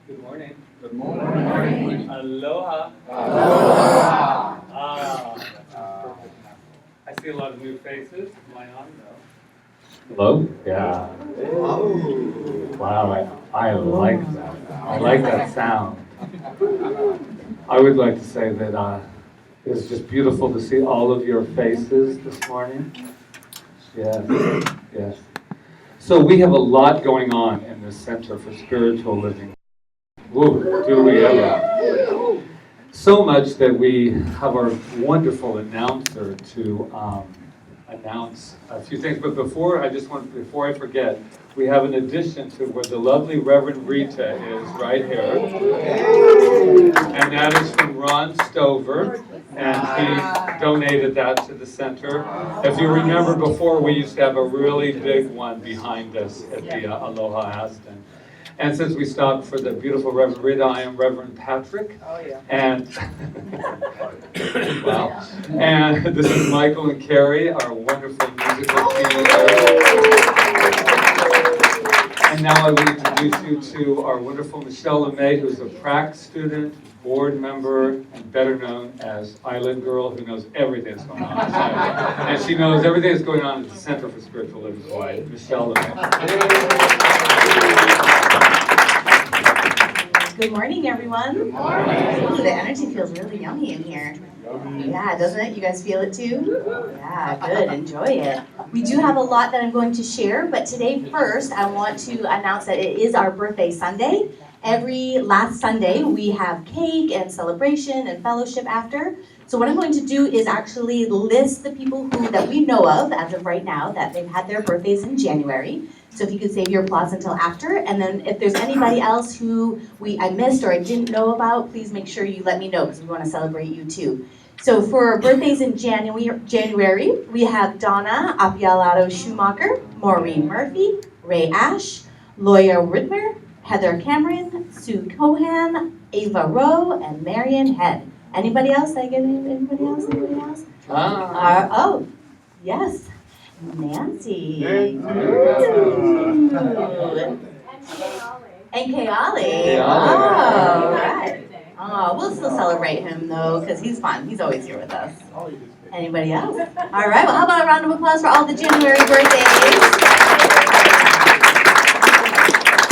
Good morning. Good morning. Aloha. Aloha. I see a lot of new faces. Am I on though? Hello? Yeah. Wow, I like that. I like that sound. I would like to say that it's just beautiful to see all of your faces this morning. Yes, yes. So we have a lot going on in this Center for Spiritual Living. Woo, do we ever? So much that we have our wonderful announcer to announce a few things. But before I forget, we have an addition to where the lovely Reverend Rita is right here. And that is from Ron Stover. And he donated that to the center. If you remember before, we used to have a really big one behind us at the Aloha Aston. And since we stopped for the beautiful Reverend Rita, I am Reverend Patrick. Oh, yeah. And, wow. And this is Michael and Carrie, our wonderful musical team. And now I will introduce you to our wonderful Michelle LeMay, who's a prac student, board member, and better known as Island Girl, who knows everything that's going on in Kauai. And she knows everything that's going on at the Center for Spiritual Living Kauai. Michelle LeMay. Good morning, everyone. Good morning. Ooh, the energy feels really yummy in here. Yeah, doesn't it? You guys feel it too? Yeah, good. Enjoy it. We do have a lot that I'm going to share, but today first I want to announce that it is our birthday Sunday. Every last Sunday we have cake and celebration and fellowship after. So what I'm going to do is actually list the people that we know of as of right now that they've had their birthdays in January. So if you could save your applause until after, and then if there's anybody else who I missed or I didn't know about, please make sure you let me know because we want to celebrate you too. So for birthdays in January, we have Donna Apialato Schumacher, Maureen Murphy, Ray Ash, Loya Ridmer, Heather Cameron, Sue Cohan, Ava Rowe, and Marion Head. Anybody else? Did I get anybody else? Anybody else? Oh, yes. Nancy. And Kaua'i. Oh, right. Oh, we'll still celebrate him though, because he's fun. He's always here with us. Anybody else? All right. Well, how about a round of applause for all the January birthdays?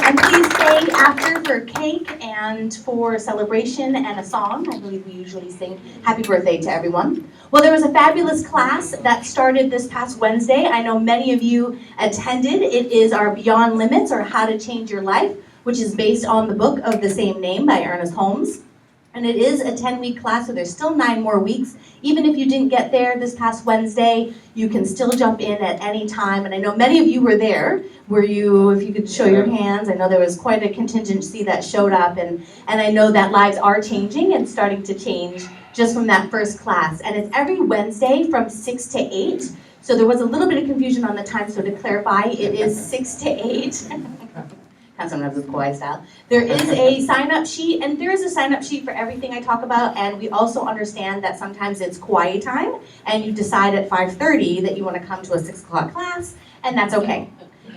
And please stay after for cake and for celebration and a song. I believe we usually sing happy birthday to everyone. Well, there was a fabulous class that started this past Wednesday. I know many of you attended. It is our Beyond Limits, or How to Change Your Life, which is based on the book of the same name by Ernest Holmes. And it is a 10-week class, so there's still 9 more weeks. Even if you didn't get there this past Wednesday, you can still jump in at any time. And I know many of you were there. Were you, if you could show your hands, I know there was quite a contingency that showed up. And I know that lives are changing and starting to change just from that first class. And it's every Wednesday from 6 to 8. So there was a little bit of confusion on the time, so to clarify, it is 6 to 8. And sometimes it's Kauai style. There is a sign-up sheet, and there is a sign-up sheet for everything I talk about, and we also understand that sometimes it's Kauai time, and you decide at 5:30 that you want to come to a 6 o'clock class, and that's okay.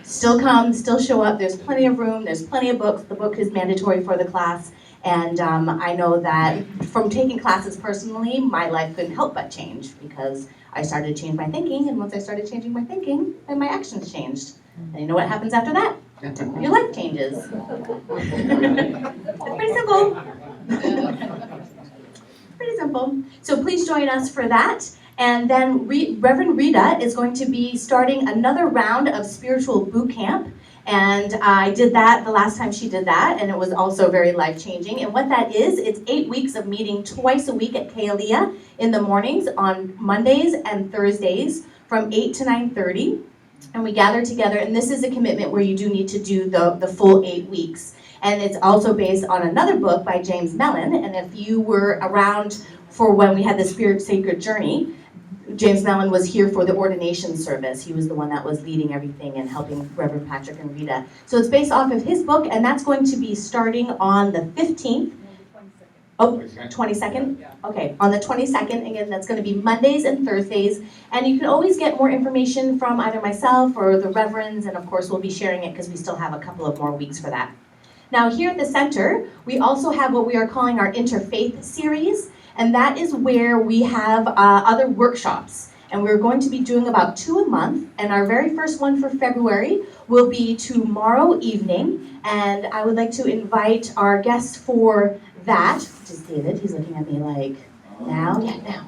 Still come, still show up, there's plenty of room, there's plenty of books, the book is mandatory for the class, and I know that from taking classes personally, my life couldn't help but change, because I started to change my thinking, and once I started changing my thinking, then my actions changed. And you know what happens after that? Your life changes. It's pretty simple. Pretty wonderful. So please join us for that. And then Reverend Rita is going to be starting another round of spiritual boot camp. And I did that the last time she did that, and it was also very life-changing. And what that is, it's 8 weeks of meeting twice a week at Kaua'i in the mornings on Mondays and Thursdays from 8 to 9:30. And we gather together, and this is a commitment where you do need to do the full 8 weeks. And it's also based on another book by James Mellon. And if you were around for when we had the Spirit Sacred Journey, James Mellon was here for the ordination service. He was the one that was leading everything and helping Reverend Patrick and Rita. So it's based off of his book, and that's going to be starting on the 15th. Oh, 22nd? Okay, on the 22nd, again, that's going to be Mondays and Thursdays. And you can always get more information from either myself or the reverends, and of course we'll be sharing it because we still have a couple of more weeks for that. Now here at the center, we also have what we are calling our Interfaith series. And that is where we have other workshops. And we're going to be doing about 2 a month. And our very first one for February will be tomorrow evening. And I would like to invite our guest for that, which is David. He's looking at me like, now? Yeah, now.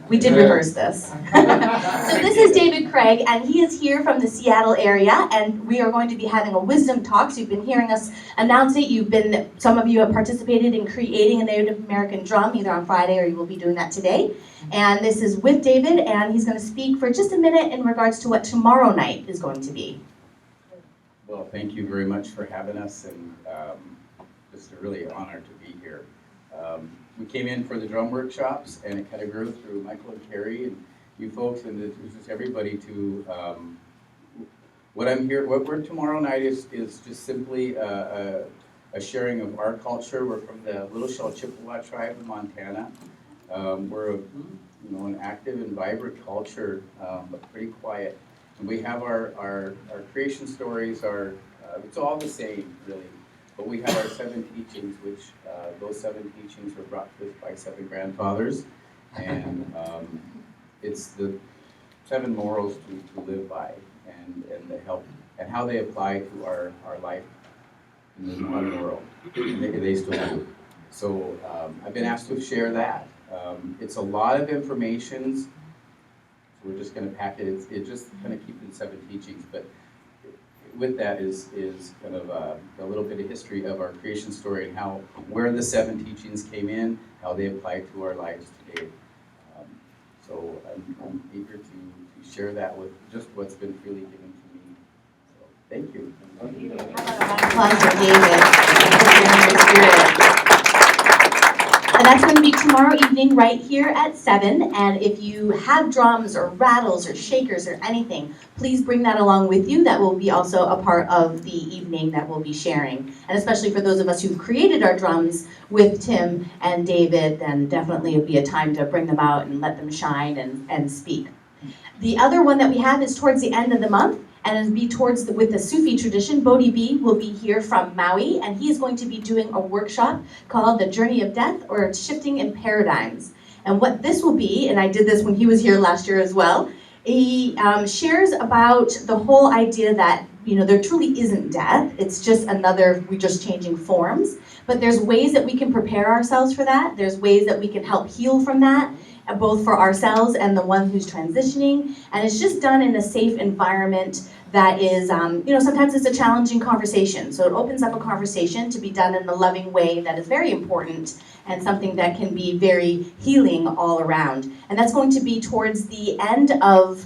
We did rehearse this. So this is David Craig, and he is here from the Seattle area, and we are going to be having a wisdom talk. So you've been hearing us announce it. Some of you have participated in creating a Native American drum, either on Friday or you will be doing that today. And this is with David, and he's going to speak for just a minute in regards to what tomorrow night is going to be. Well, thank you very much for having us, and just a really honor to be here. We came in for the drum workshops, and it kind of grew through Michael and Carrie and you folks, and it was just everybody to what we're tomorrow night is just simply a sharing of our culture. We're from the Little Shell Chippewa tribe in Montana. We're an active and vibrant culture, but pretty quiet. And we have our creation stories. It's all the same, really. But we have our 7 teachings, which those 7 teachings were brought to us by 7 grandfathers. And it's the 7 morals to live by and the help and how they apply to our life in the modern world. And they still do. So I've been asked to share that. It's a lot of information. So we're just going to pack it. It's just kind of keeping 7 teachings. But with that is kind of a little bit of history of our creation story and where the 7 teachings came in, how they apply to our lives today. So I'm eager to share that with just what's been freely given to me. So thank you. And that's going to be tomorrow evening right here at 7. And if you have drums or rattles or shakers or anything, please bring that along with you. That will be also a part of the evening that we'll be sharing. And especially for those of us who've created our drums with Tim and David, then definitely it'll be a time to bring them out and let them shine and speak. The other one that we have is towards the end of the month. And it'll be with the Sufi tradition. Bodhi B will be here from Maui, and he is going to be doing a workshop called The Journey of Death, or Shifting in Paradigms. And what this will be, and I did this when he was here last year as well, he shares about the whole idea that, there truly isn't death. It's just we're just changing forms. But there's ways that we can prepare ourselves for that. There's ways that we can help heal from that, both for ourselves and the one who's transitioning. And it's just done in a safe environment that is, sometimes it's a challenging conversation. So it opens up a conversation to be done in a loving way that is very important and something that can be very healing all around. And that's going to be towards the end of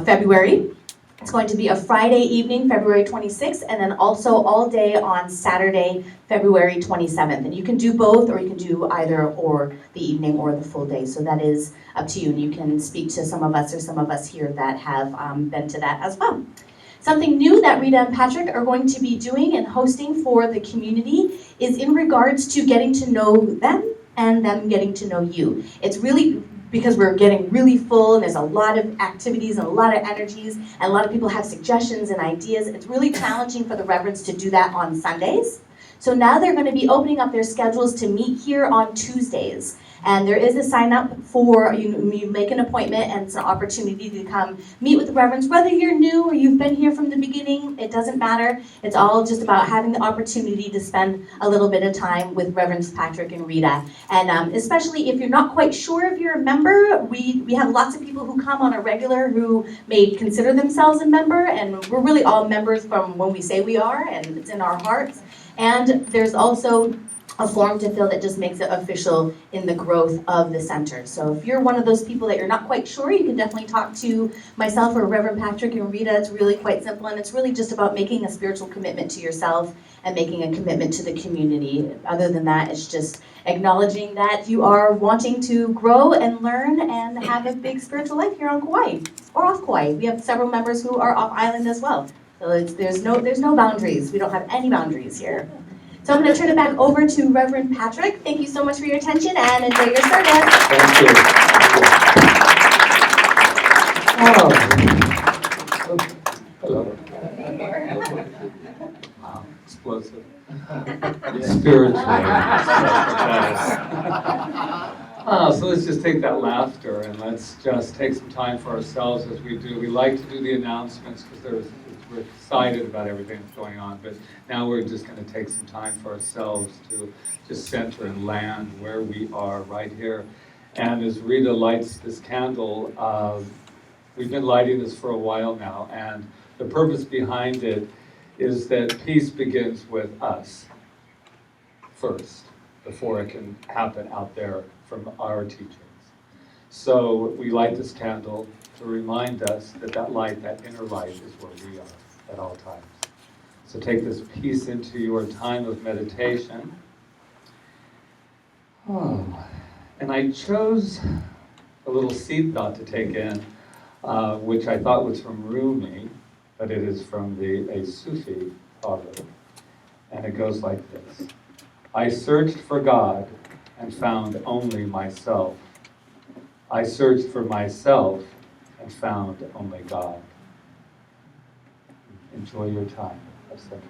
February. It's going to be a Friday evening, February 26th, and then also all day on Saturday, February 27th. And you can do both, or you can do either or the evening or the full day. So that is up to you. And you can speak to some of us here that have been to that as well. Something new that Rita and Patrick are going to be doing and hosting for the community is in regards to getting to know them and them getting to know you. It's really because we're getting really full and there's a lot of activities and a lot of energies and a lot of people have suggestions and ideas. It's really challenging for the reverends to do that on Sundays. So now they're going to be opening up their schedules to meet here on Tuesdays. And there is a sign up for, you make an appointment, and it's an opportunity to come meet with the Reverends. Whether you're new or you've been here from the beginning, it doesn't matter. It's all just about having the opportunity to spend a little bit of time with Reverends Patrick and Rita. And especially if you're not quite sure if you're a member, we have lots of people who come on a regular who may consider themselves a member, and we're really all members from when we say we are, and it's in our hearts. And there's also a form to fill that just makes it official in the growth of the center. So if you're one of those people that you're not quite sure, you can definitely talk to myself or Reverend Patrick and Rita. It's really quite simple, and it's really just about making a spiritual commitment to yourself and making a commitment to the community. Other than that, it's just acknowledging that you are wanting to grow and learn and have a big spiritual life here on Kauai or off Kauai. We have several members who are off island as well. So there's no boundaries. We don't have any boundaries here. So I'm going to turn it back over to Reverend Patrick. Thank you so much for your attention, and enjoy your service. Thank you. Oh. Hello. Wow, explosive. Spiritually. So let's just take that laughter and let's just take some time for ourselves as we do. We like to do the announcements because we're excited about everything that's going on, but now we're just going to take some time for ourselves to just center and land where we are right here. And as Rita lights this candle, we've been lighting this for a while now, and the purpose behind it is that peace begins with us first, before it can happen out there from our teachings. So we light this candle to remind us that that light, that inner light, is where we are at all times. So take this peace into your time of meditation. Oh. And I chose a little seed thought to take in, which I thought was from Rumi, but it is from a Sufi proverb. And it goes like this. I searched for God and found only myself. I searched for myself and found only God. Enjoy your time of center.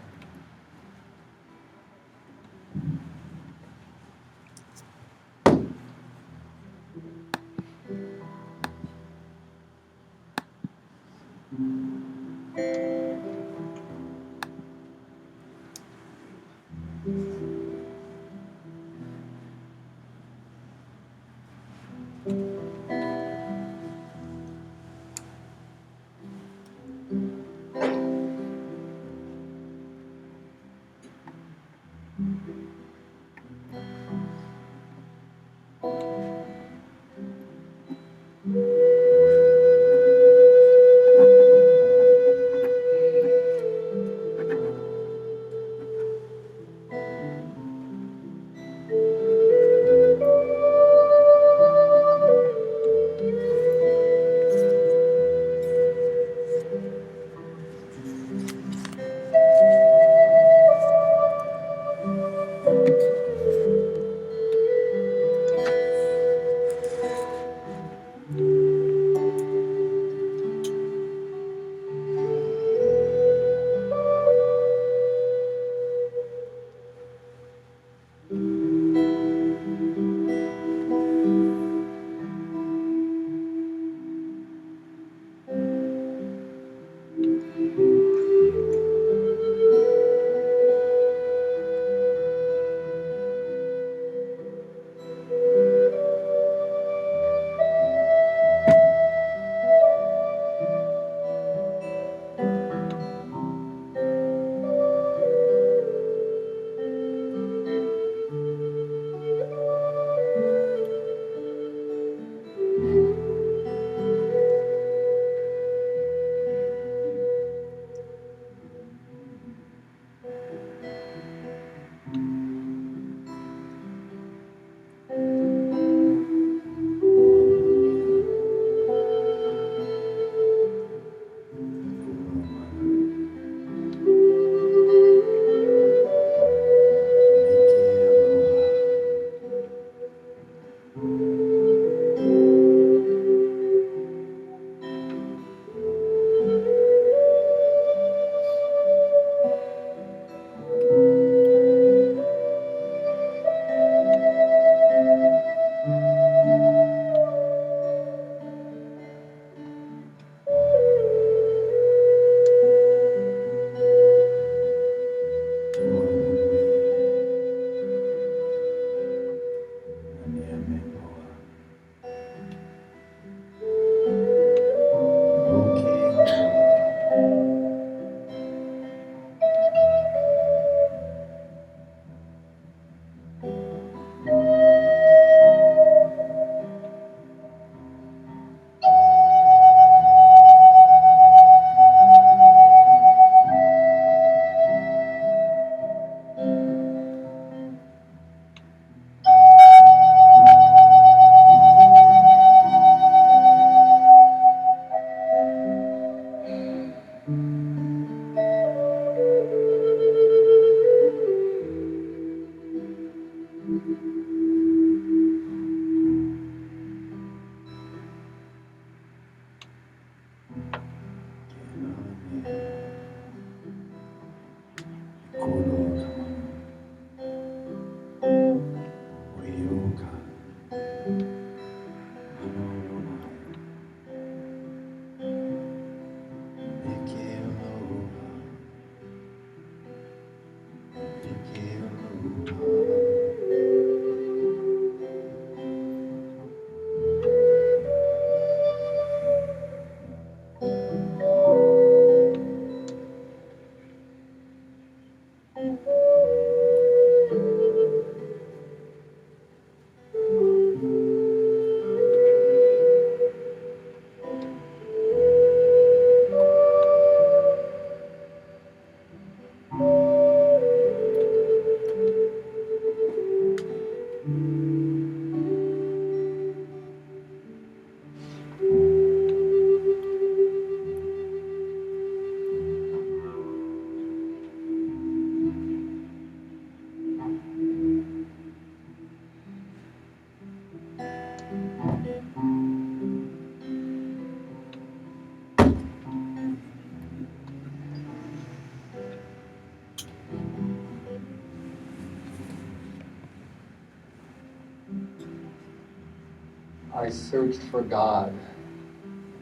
I searched for God,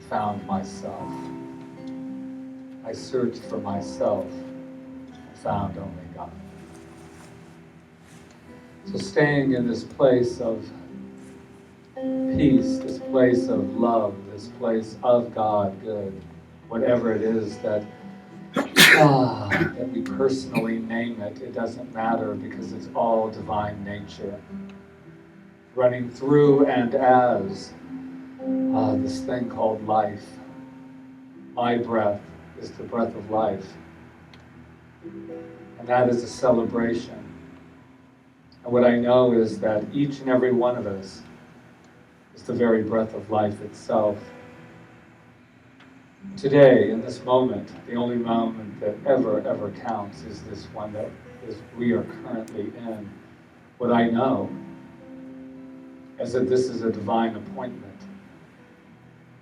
found myself. I searched for myself, and found only God. So staying in this place of peace, this place of love, this place of God, good, whatever it is that we personally name it, it doesn't matter because it's all divine nature. Running through and as this thing called life. My breath is the breath of life. And that is a celebration. And what I know is that each and every one of us is the very breath of life itself. Today, in this moment, the only moment that ever counts is this one that we are currently in. What I know is that this is a divine appointment.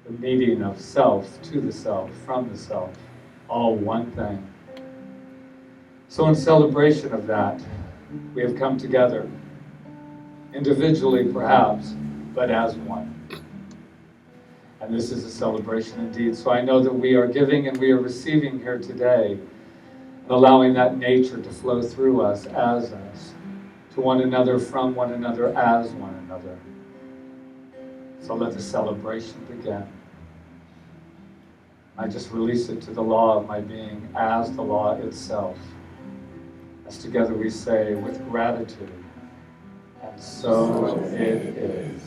The meeting of self to the self, from the self, all one thing. So in celebration of that, we have come together, individually perhaps, but as one. And this is a celebration indeed. So I know that we are giving and we are receiving here today, and allowing that nature to flow through us, as us, to one another, from one another, as one another. So let the celebration begin. I just release it to the law of my being as the law itself. As together we say, with gratitude, and so it is.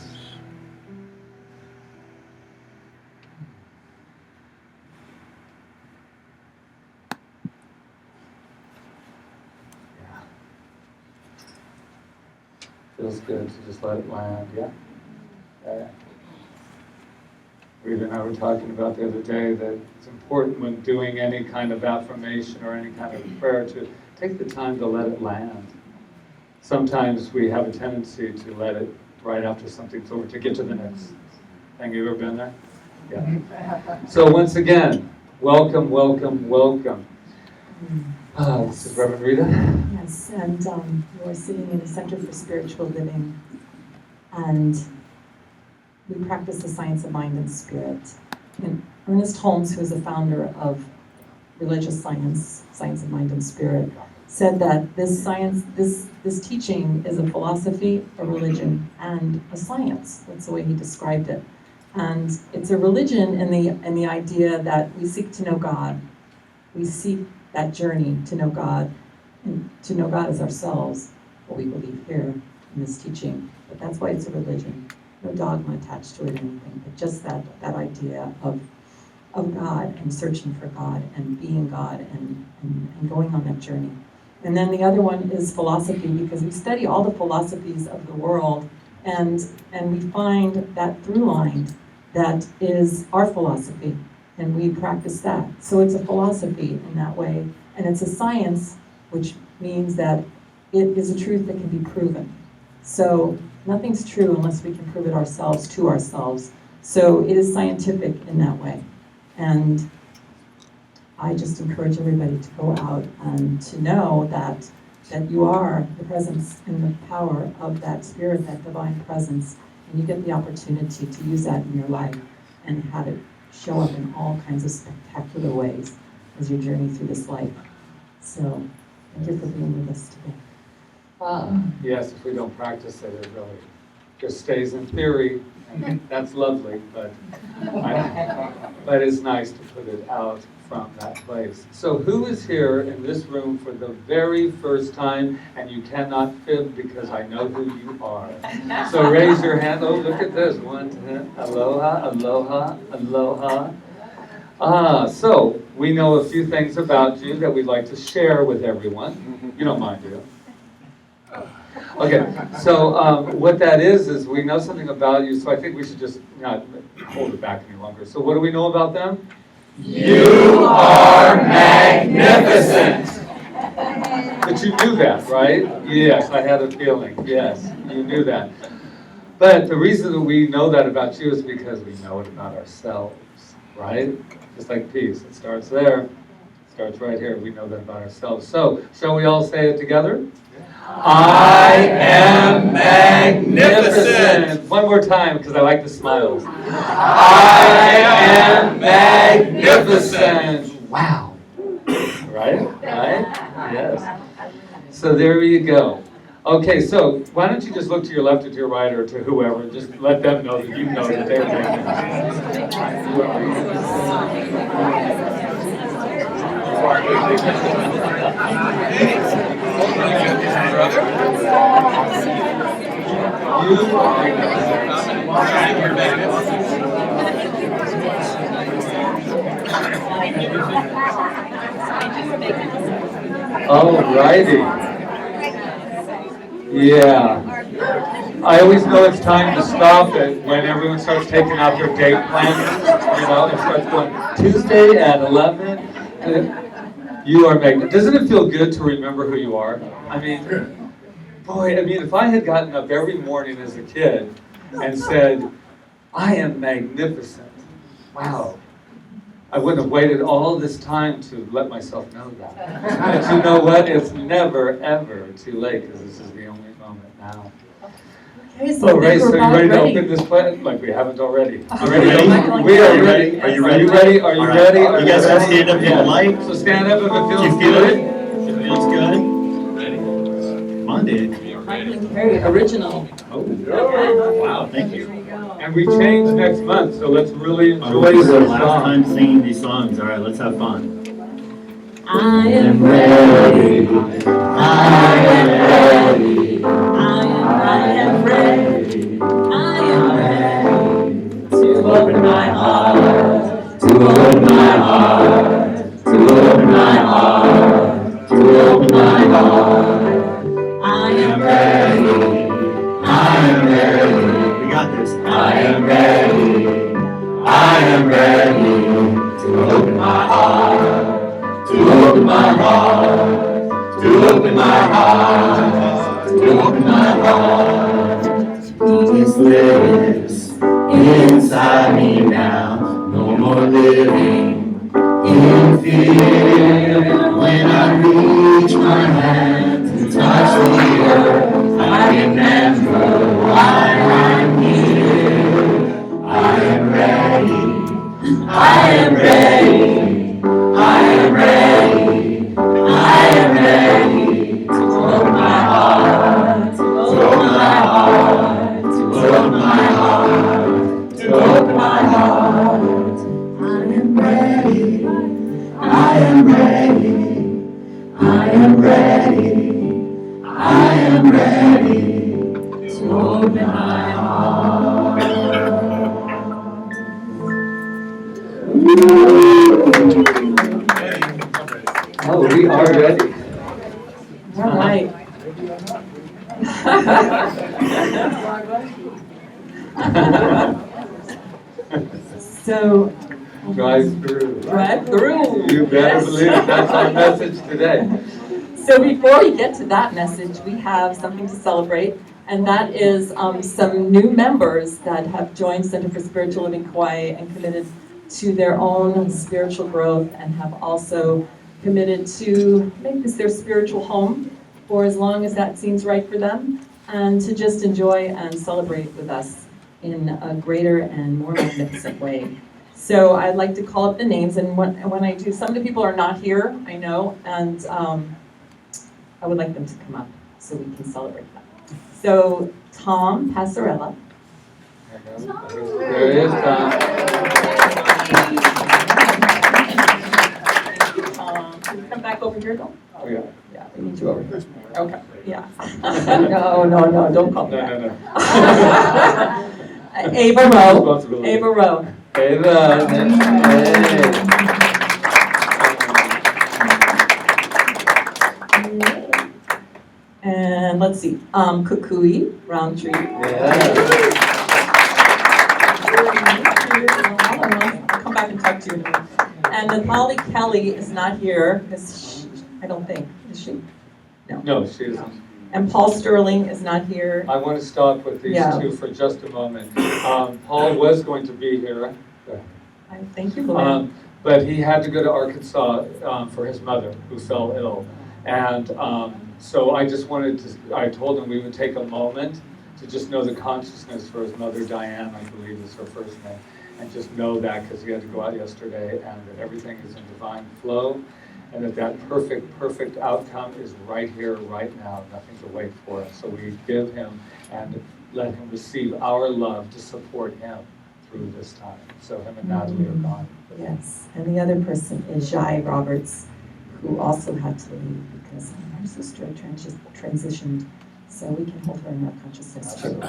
Yeah. Feels good to just let it land, yeah? Yeah. Rita and I were talking about the other day that it's important when doing any kind of affirmation or any kind of prayer to take the time to let it land. Sometimes we have a tendency to let it right after something's over, to get to the next thing. You ever been there? Yeah. So once again, welcome, welcome, welcome. This is Reverend Rita. Yes, and we're sitting in the Center for Spiritual Living, and we practice the science of mind and spirit. And Ernest Holmes, who is the founder of religious science, science of mind and spirit, said that this science, this teaching is a philosophy, a religion, and a science. That's the way he described it. And it's a religion in the idea that we seek to know God. We seek that journey to know God, and to know God as ourselves, what we believe here in this teaching. But that's why it's a religion. No dogma attached to it or anything, but just that idea of God and searching for God and being God and going on that journey. And then the other one is philosophy, because we study all the philosophies of the world, and we find that through line that is our philosophy, and we practice that. So it's a philosophy in that way, and it's a science, which means that it is a truth that can be proven. So nothing's true unless we can prove it ourselves to ourselves. So it is scientific in that way. And I just encourage everybody to go out and to know that you are the presence and the power of that spirit, that divine presence, and you get the opportunity to use that in your life and have it show up in all kinds of spectacular ways as you journey through this life. So thank you for being with us today. Yes, if we don't practice it, it really just stays in theory, and that's lovely, but it's nice to put it out from that place. So who is here in this room for the very first time, and you cannot fib because I know who you are? So raise your hand. Oh, look at this. 1, 2, aloha, aloha, aloha. So we know a few things about you that we'd like to share with everyone. You don't mind, do you? Okay, so what that is we know something about you, so I think we should just not hold it back any longer. So what do we know about them? You are magnificent. But you knew that, right? Yes, I had a feeling. Yes, you knew that. But the reason that we know that about you is because we know it about ourselves, right? Just like peace, it starts there. It starts right here. We know that about ourselves. So, shall we all say it together? I am magnificent. One more time, because I like the smiles. I am magnificent. Wow. Right? Right? Yes. So there you go. Okay, so why don't you just look to your left or to your right or to whoever, and just let them know that you know that they're magnificent. All righty. Yeah. I always know it's time to stop it when everyone starts taking out their date plans. You know, it starts going Tuesday at 11. You are magnificent. Doesn't it feel good to remember who you are? I mean, boy, if I had gotten up every morning as a kid and said, I am magnificent, wow, I wouldn't have waited all this time to let myself know that. But you know what? It's never, ever too late, because this is the only moment now. Okay, so So, Ray, so you ready to ready. open this plan? Like we haven't already. Are you ready? We are ready. Are you Are you ready? ready? Are you All right. ready? Are You guys can stand up if you Yeah. like. So stand up if it Do feels you feel good. it? It feels good? Come on, dude. Carrie, original. Oh. Wow, thank you. And we change next month, so let's really enjoy This is our this last song. time singing these songs. All right, let's have fun. I am ready. I am ready. I am ready. I am ready to open my heart. To open my heart. To open my heart. To open my heart. I am ready. I am ready. We got this. I am ready. I am ready to open my heart. To open my heart. To open my heart. To open my heart. Peace lives inside me now. No more living in fear. When I reach my hand to touch the earth, I remember why I'm here. I am ready. I am ready. I am ready. I am ready to open my heart. To open my heart. To open my heart. To open my heart. I am ready. I am ready. I am ready. I am ready to open my heart. Oh, we are ready. All right. So, Drive through. drive through. You better Yes. believe it. That's our message today. So before we get to that message, we have something to celebrate, and that is some new members that have joined Center for Spiritual Living Kauai and committed to their own spiritual growth and have also committed to make this their spiritual home for as long as that seems right for them, and to just enjoy and celebrate with us in a greater and more magnificent way. So I'd like to call up the names, and when I do, some of the people are not here, I know, and I would like them to come up so we can celebrate that. So Tom Passarella. There it is, Tom. Can you come back over here, though? Oh, yeah. Yeah, we need you over here. Okay, yeah. No, don't call me No, back. no, no. Ava Rowe. Responsibility. Ava Rowe. Ava. Hey. And let's see, Kaua'i, Roundtree. Yeah. I'll come back and talk to you in a minute. And then Molly Kelly is not here, because I don't think, is she? No, she isn't. And Paul Sterling is not here. I want to stop with these Yeah. two for just a moment. Paul was going to be here, Thank you, Lord. but he had to go to Arkansas for his mother, who fell ill. And So I just I told him we would take a moment to just know the consciousness for his mother, Diane, I believe is her first name, and just know that because he had to go out yesterday, and that everything is in divine flow, and that perfect outcome is right here, right now, nothing to wait for. So we give him and let him receive our love to support him through this time. So him and Natalie are gone. Yes, and the other person is Jai Roberts, who also had to leave because her sister transitioned. So we can hold her in our consciousness too,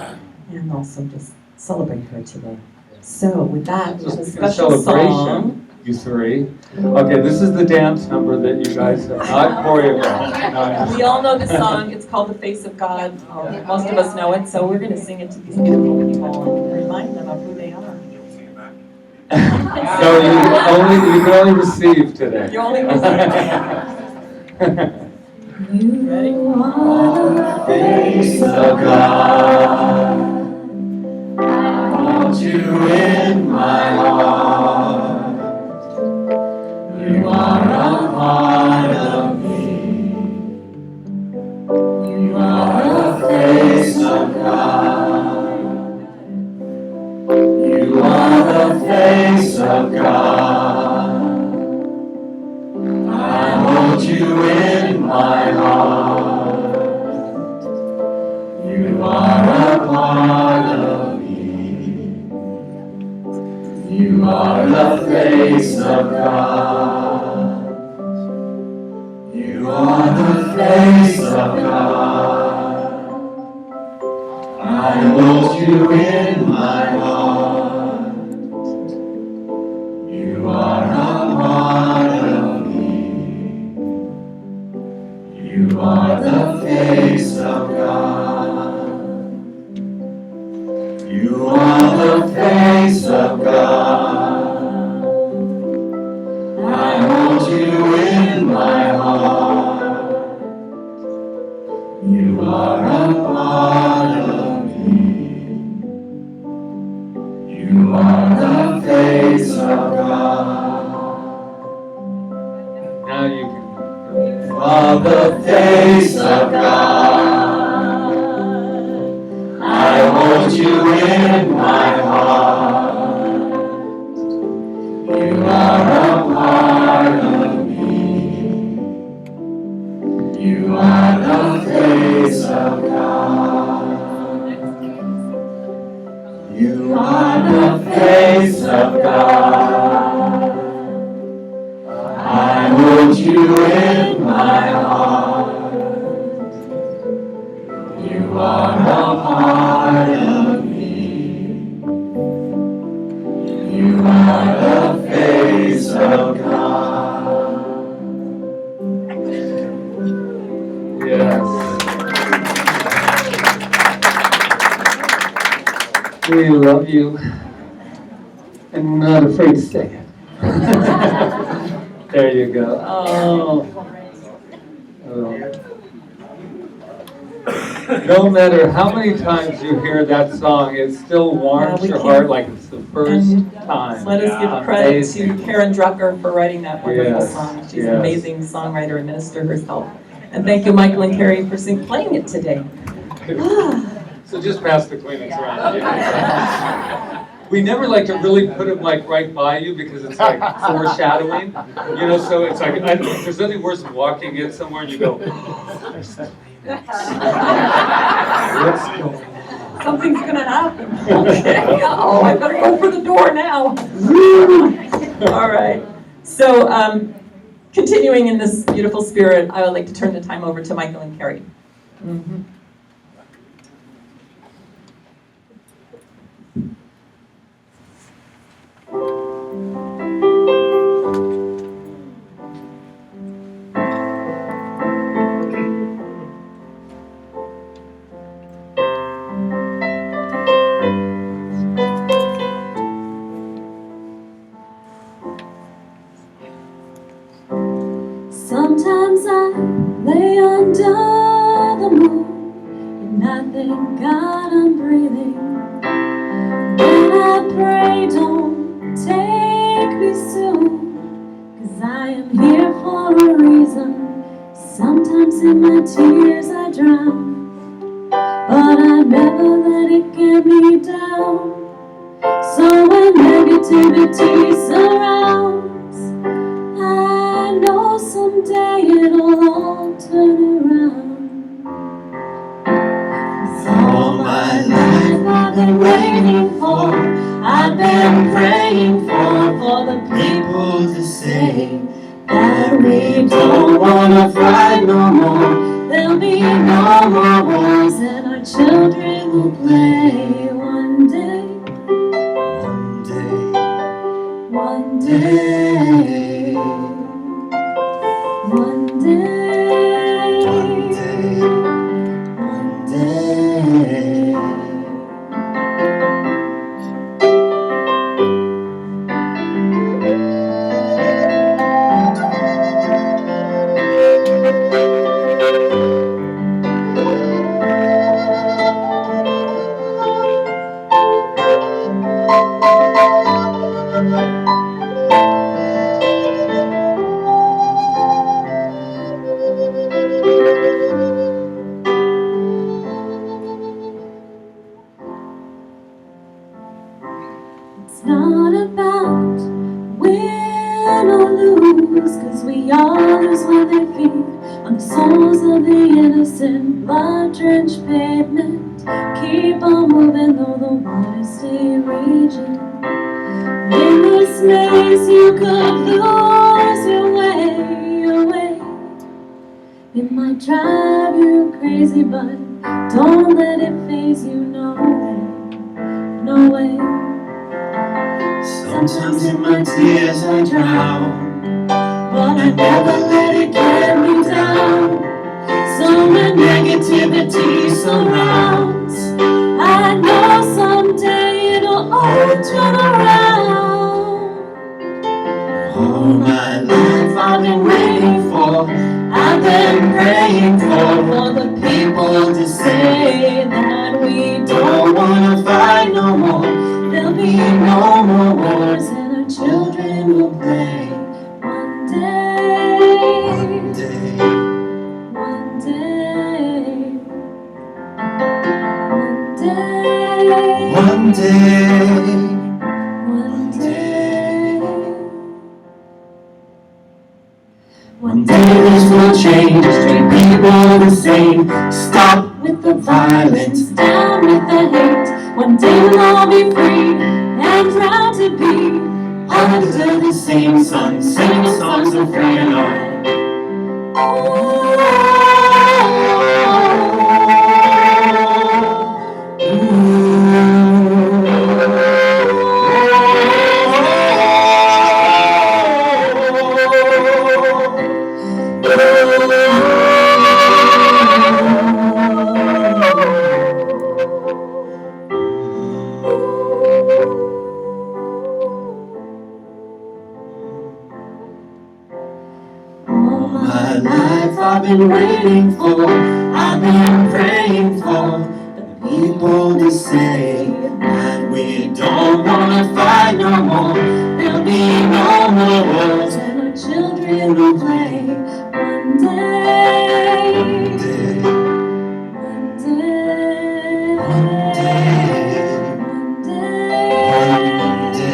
and also just celebrate her today. So with that, we have a special song. You three. Okay, this is the dance number that you guys have not choreographed. No, We all know the song. It's called The Face of God. Most of us know it, so we're going to sing it to these beautiful people and remind them of who they are. So you can only receive today. You only receive. You ready? Face of God, I want you in my heart. You are a part of me. You are the face of God. You are the face of God. I hold you in my heart. You are a part of me. You are the face of God. You are the face of God. I hold you in my heart. You are a part of me. You are the face of God. You are the face of God. I hold you in my heart. You are a part of me. You are the face of God. Now you can. You are the face of God. I hold you in my heart. You are a part of me. You are the face of God. You are the face of God. I hold you in my heart. You are a part of me. You are the face of God. Yes. We love you, and we're not afraid to say it. There you go. Oh. No matter how many times you hear that song, it still warms your heart like it's the first time. Let us give credit Amazing. to Karen Drucker for writing that wonderful Yes, song. She's yes. an amazing songwriter and minister herself. And thank you, Michael and Carrie, for playing it today. So just pass the Kleenex around. We never like to really put them like right by you because it's like foreshadowing, you know. So it's like there's nothing worse than walking in somewhere and you go, "There's the Kleenex. What's going on? Something's gonna happen. Okay. Oh, I better go for the door now. All right. So, continuing in this beautiful spirit, I would like to turn the time over to Michael and Carrie. Mm-hmm. Sometimes I lay under the moon and I thank God I'm breathing. When I pray, don't take me soon, 'cause I am here for a reason. Sometimes Sometimes in my tears I drown, but I never let it get me down. So when negativity surrounds, I know someday it'll all turn around. 'Cause all my life I've been waiting for, I've been praying for the people to say that we don't wanna fight no more. There'll be no more wars and our children will play one day. One day. One day. One day. One day. It's not about win or lose, 'cause we all lose when they feed on the souls of the innocent, blood-drenched pavement. Keep on moving though the waters stay raging. In this maze you could lose your way, your way. It might drive you crazy, but don't let it faze you, no way, no way. Sometimes in my tears I drown, but I never let it get me down. So when negativity surrounds, I know someday it'll all turn around. All my life I've been waiting for, I've been praying for the people to say that we don't wanna fight no more. There'll be no more wars and our children will play one day. One day. One day. One day. One day. One day. One day this will change, treat people the same. Stop with the violence, down with the hate. One day we'll all be free and proud to be under the same sun, singing songs of freedom. All my life I've been waiting for, I've been praying for the people to say that we don't wanna fight no more. There'll be no more wars and our children will play one day. One day. One day. One day. One day.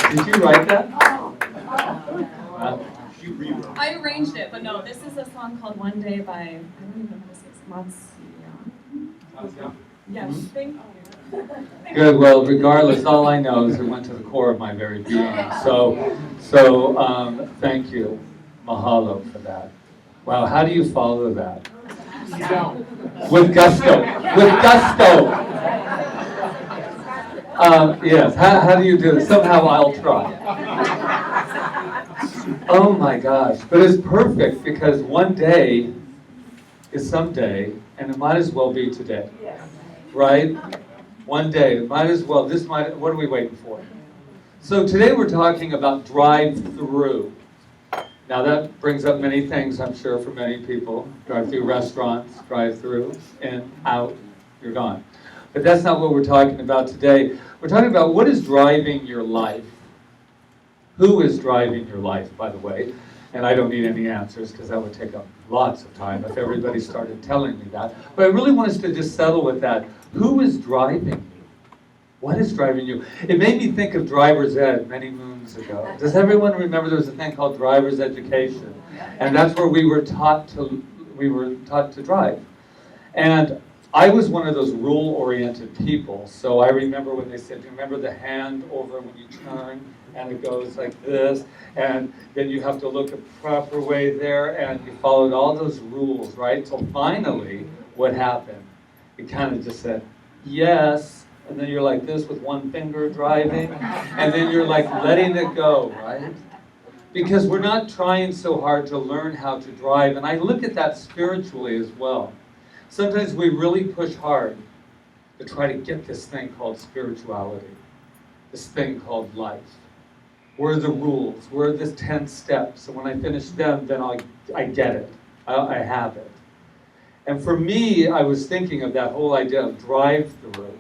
Did you write that? I arranged it, but no, this is a song called One Day by, I don't even know how to say it, Yes, thank you. Good, well, regardless, all I know is it went to the core of my very being. So thank you. Mahalo for that. Wow, how do you follow that? With gusto. With gusto. Yes, how do you do it? Somehow I'll try. Oh my gosh, but it's perfect because one day is someday, and it might as well be today. Right? One day, might as well, what are we waiting for? So today we're talking about drive-through. Now that brings up many things, I'm sure, for many people. Drive-through restaurants, drive-through, in, out, you're gone. But that's not what we're talking about today. We're talking about what is driving your life. Who is driving your life, by the way? And I don't need any answers because that would take up lots of time if everybody started telling me that. But I really want us to just settle with that. Who is driving you? What is driving you? It made me think of driver's ed many moons ago. Does everyone remember there was a thing called driver's education? And that's where we were taught to drive. And I was one of those rule-oriented people. So I remember when they said, do you remember the hand over when you turn? And it goes like this, and then you have to look a proper way there, and you followed all those rules, right? So finally, what happened? It kind of just said, yes, and then you're like this with one finger driving, and then you're like letting it go, right? Because we're not trying so hard to learn how to drive, and I look at that spiritually as well. Sometimes we really push hard to try to get this thing called spirituality, this thing called life. Where are the rules? Where are the 10 steps? And when I finish them, then I get it. I have it. And for me, I was thinking of that whole idea of drive-through.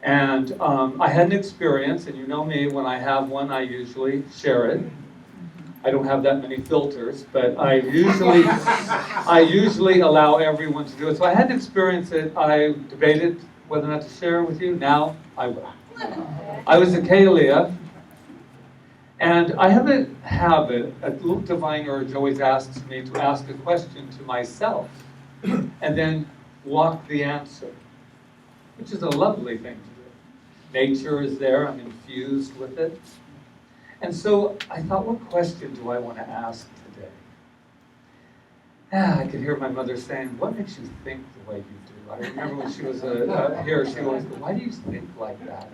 And I had an experience, and you know me, when I have one, I usually share it. I don't have that many filters, but I usually allow everyone to do it. So I had an experience that I debated whether or not to share with you. Now, I will. I was at Kaua'i. And I have a habit, a little divine urge always asks me to ask a question to myself and then walk the answer, which is a lovely thing to do. Nature is there, I'm infused with it. And so I thought, what question do I want to ask today? I could hear my mother saying, what makes you think the way you do? I remember when she was here, she always go, why do you think like that?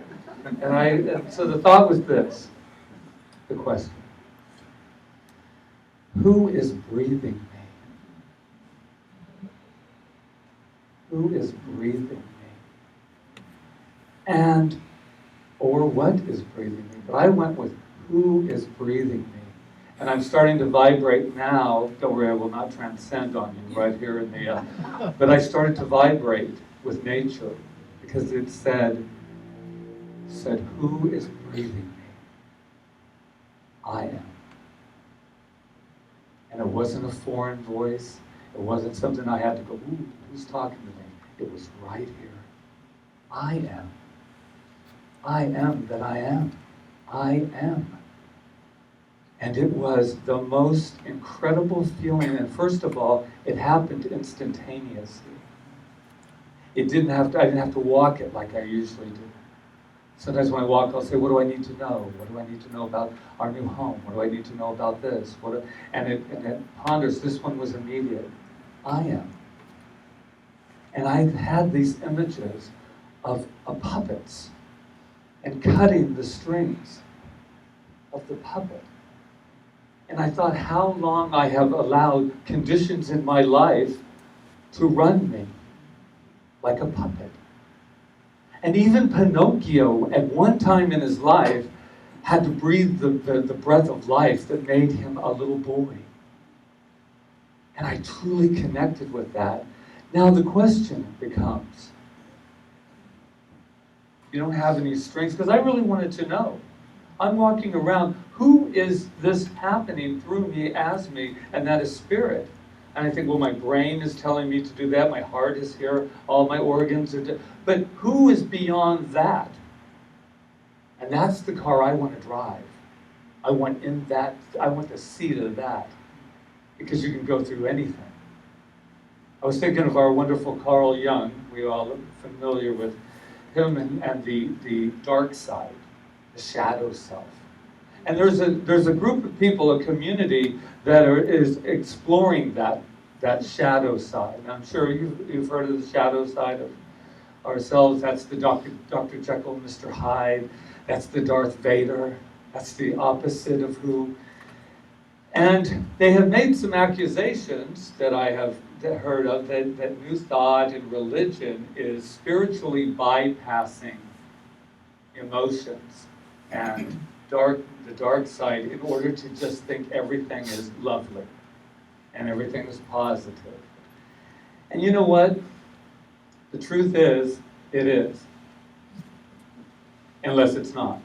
And so the thought was this. The question, who is breathing me? Who is breathing me? Or what is breathing me? But I went with who is breathing me? And I'm starting to vibrate now. Don't worry, I will not transcend on you right here in the, but I started to vibrate with nature because it said, who is breathing me? I am. And it wasn't a foreign voice. It wasn't something I had to go, ooh, who's talking to me? It was right here. I am. I am that I am. I am. And it was the most incredible feeling. And first of all, it happened instantaneously. I didn't have to walk it like I usually do. Sometimes when I walk, I'll say, what do I need to know? What do I need to know about our new home? What do I need to know about this? And it ponders. This one was immediate. I am. And I had these images of puppets and cutting the strings of the puppet. And I thought how long I have allowed conditions in my life to run me like a puppet. And even Pinocchio, at one time in his life, had to breathe the breath of life that made him a little boy. And I truly connected with that. Now the question becomes, you don't have any strings, because I really wanted to know. I'm walking around, who is this happening through me, as me, and that is spirit. And I think, well, my brain is telling me to do that, my heart is here, all my organs are, but who is beyond that? And that's the car I want to drive. I want the seat of that, because you can go through anything. I was thinking of our wonderful Carl Jung. We all are familiar with him and the dark side, the shadow self. And there's a group of people, a community that is exploring that shadow side. And I'm sure you've heard of the shadow side of ourselves. That's the Dr. Jekyll and Mr. Hyde. That's the Darth Vader. That's the opposite of who. And they have made some accusations that I have heard of that New Thought and religion is spiritually bypassing emotions and the dark side in order to just think everything is lovely and everything is positive. And you know what? The truth is, it is. Unless it's not.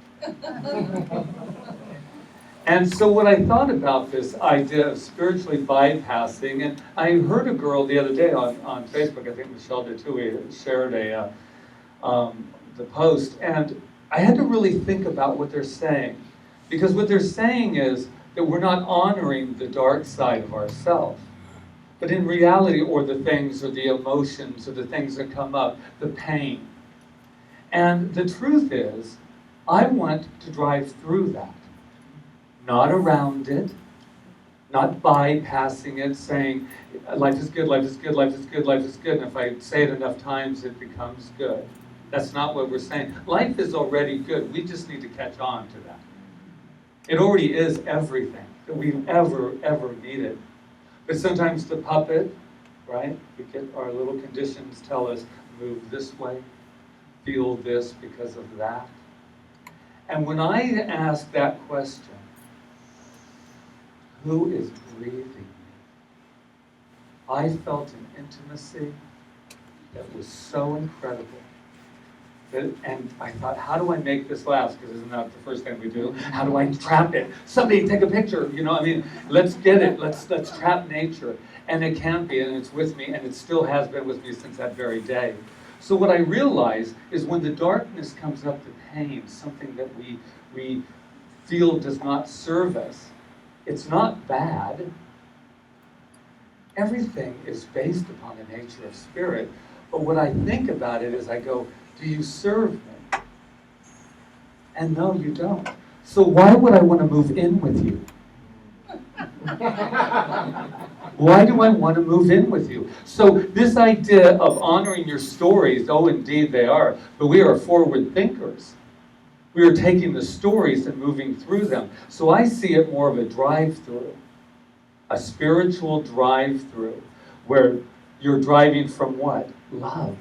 And so what I thought about this idea of spiritually bypassing, and I heard a girl the other day on Facebook, I think Michelle did too, we shared the post, and I had to really think about what they're saying. Because what they're saying is that we're not honoring the dark side of ourselves. But in reality, or the things, or the emotions, or the things that come up, the pain. And the truth is, I want to drive through that. Not around it, not bypassing it, saying, life is good, life is good, life is good, life is good, and if I say it enough times, it becomes good. That's not what we're saying. Life is already good. We just need to catch on to that. It already is everything that we ever needed. But sometimes the puppet, right? We get our little conditions tell us, move this way, feel this because of that. And when I ask that question, who is breathing me? I felt an intimacy that was so incredible. And I thought, how do I make this last? Because isn't that the first thing we do? How do I trap it? Somebody take a picture, let's get it. Let's trap nature. And it can be, and it's with me, and it still has been with me since that very day. So what I realize is when the darkness comes up to pain, something that we feel does not serve us, it's not bad. Everything is based upon the nature of spirit. But what I think about it is I go, do you serve me? And no, you don't. So why would I want to move in with you? Why do I want to move in with you? So this idea of honoring your stories, oh, indeed they are, but we are forward thinkers. We are taking the stories and moving through them. So I see it more of a drive-through, a spiritual drive-through, where you're driving from what? Love.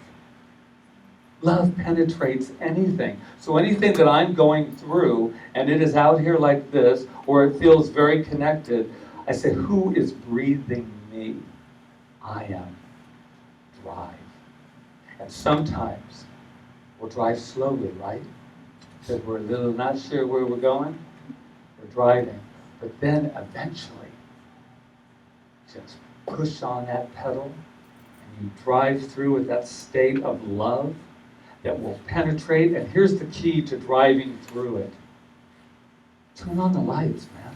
Love penetrates anything. So anything that I'm going through, and it is out here like this, or it feels very connected, I say, who is breathing me? I am. Drive. And sometimes we'll drive slowly, right? Because we're a little not sure where we're going. We're driving. But then eventually, just push on that pedal, and you drive through with that state of love that will penetrate. And here's the key to driving through it. Turn on the lights, man.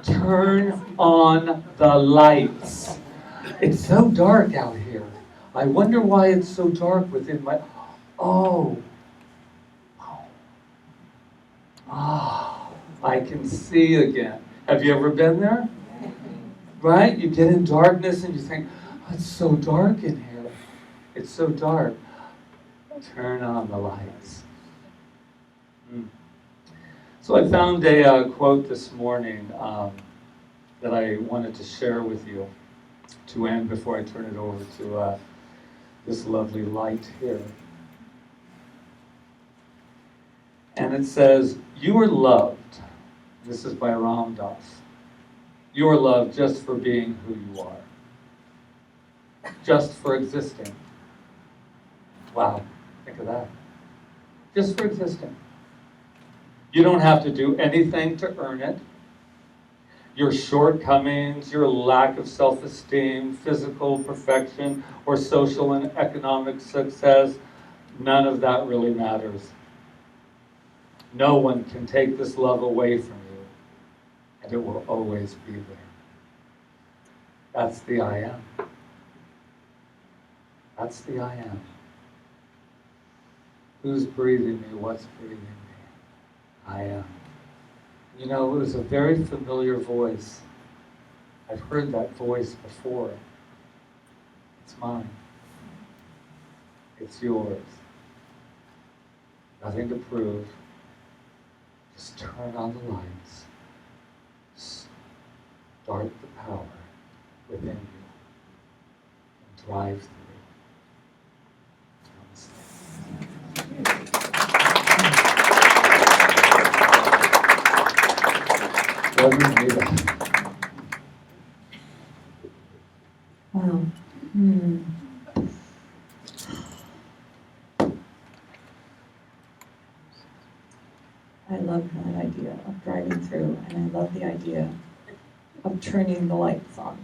Turn on the lights. It's so dark out here. I wonder why it's so dark within my... Oh, I can see again. Have you ever been there? Right? You get in darkness and you think, oh, it's so dark in here. It's so dark. Turn on the lights. So I found a quote this morning that I wanted to share with you to end before I turn it over to this lovely light here. And it says, you are loved. This is by Ram Dass. You are loved just for being who you are. Just for existing. Wow, think of that. Just for existing. You don't have to do anything to earn it. Your shortcomings, your lack of self-esteem, physical perfection, or social and economic success, none of that really matters. No one can take this love away from you, and it will always be there. That's the I am. That's the I am. Who's breathing me? What's breathing me? I am. You know, it was a very familiar voice. I've heard that voice before. It's mine. It's yours. Nothing to prove. Just turn on the lights. Start the power within you. And drive through. Love you, Rita. Wow. I love that idea of driving through, and I love the idea of turning the lights on.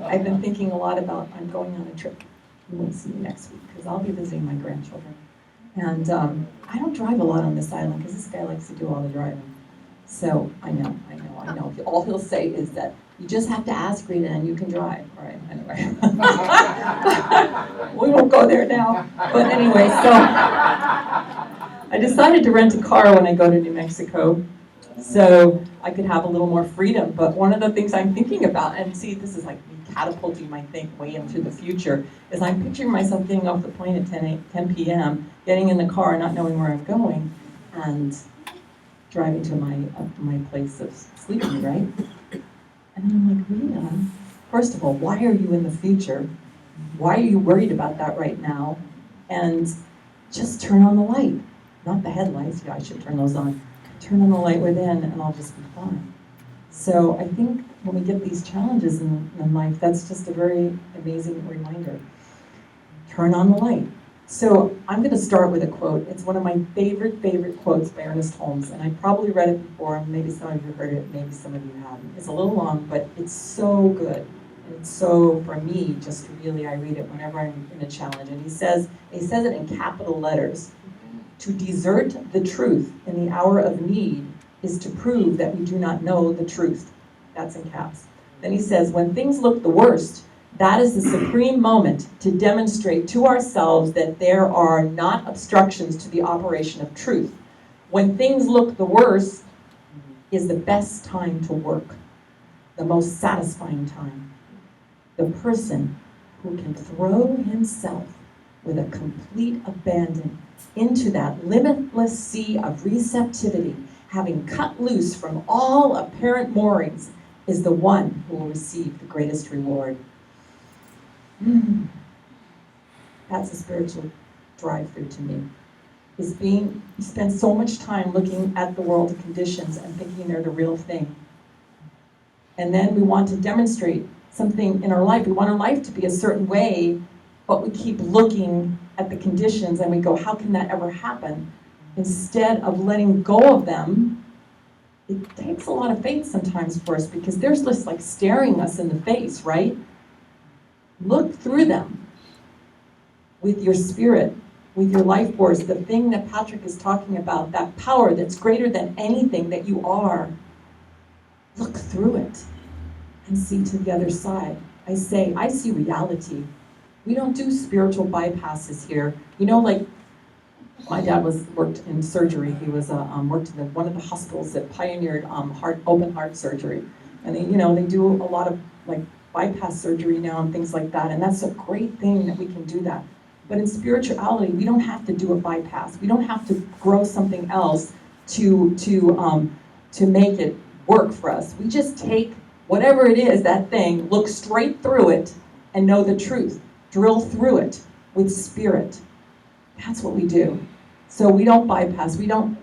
I've been thinking a lot about, I'm going on a trip. You won't see me next week, because I'll be visiting my grandchildren. And I don't drive a lot on this island, because this guy likes to do all the driving. So I know. All he'll say is that you just have to ask Rita and you can drive. All right, anyway. We won't go there now. But anyway, so I decided to rent a car when I go to New Mexico so I could have a little more freedom. But one of the things I'm thinking about, and see, this is like me catapulting my think way into the future, is I'm picturing myself getting off the plane at 10 p.m., getting in the car, not knowing where I'm going, and driving to my place of sleeping, right? And I'm like, Rita, first of all, why are you in the future? Why are you worried about that right now? And just turn on the light. Not the headlights, yeah, I should turn those on. Turn on the light within and I'll just be fine. So I think when we get these challenges in life, that's just a very amazing reminder. Turn on the light. So I'm going to start with a quote. It's one of my favorite quotes by Ernest Holmes, and I probably read it before. Maybe some of you heard it, maybe some of you haven't. It's a little long, but it's so good. And it's so, for me, just really, I read it whenever I'm in a challenge. And he says it in capital letters. To desert the truth in the hour of need is to prove that we do not know the truth. That's in caps. Then he says, when things look the worst, that is the supreme moment to demonstrate to ourselves that there are not obstructions to the operation of truth. When things look the worst is the best time to work, the most satisfying time. The person who can throw himself with a complete abandon into that limitless sea of receptivity, having cut loose from all apparent moorings, is the one who will receive the greatest reward. That's a spiritual drive-through to me. You spend so much time looking at the world conditions and thinking they're the real thing. And then we want to demonstrate something in our life. We want our life to be a certain way, but we keep looking at the conditions and we go, how can that ever happen? Instead of letting go of them, it takes a lot of faith sometimes for us because they're just like staring us in the face, right? Look through them with your spirit, with your life force, the thing that Patrick is talking about, that power that's greater than anything that you are. Look through it and see to the other side. I see reality. We don't do spiritual bypasses here. You know, like my dad worked in surgery. He was worked in one of the hospitals that pioneered open heart surgery, and they do a lot of like bypass surgery now and things like that. And that's a great thing that we can do that. But in spirituality, we don't have to do a bypass. We don't have to grow something else to make it work for us. We just take whatever it is, that thing, look straight through it, and know the truth. Drill through it with spirit. That's what we do. So we don't bypass. We don't,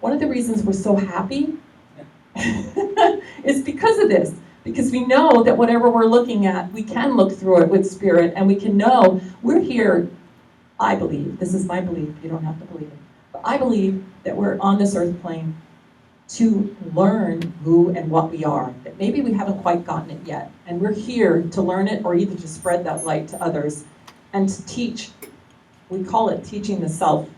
one of the reasons we're so happy is because of this. Because we know that whatever we're looking at, we can look through it with spirit, and we can know we're here, I believe, this is my belief, you don't have to believe it, but I believe that we're on this earth plane to learn who and what we are. That maybe we haven't quite gotten it yet, and we're here to learn it or either to spread that light to others and to teach we call it teaching the self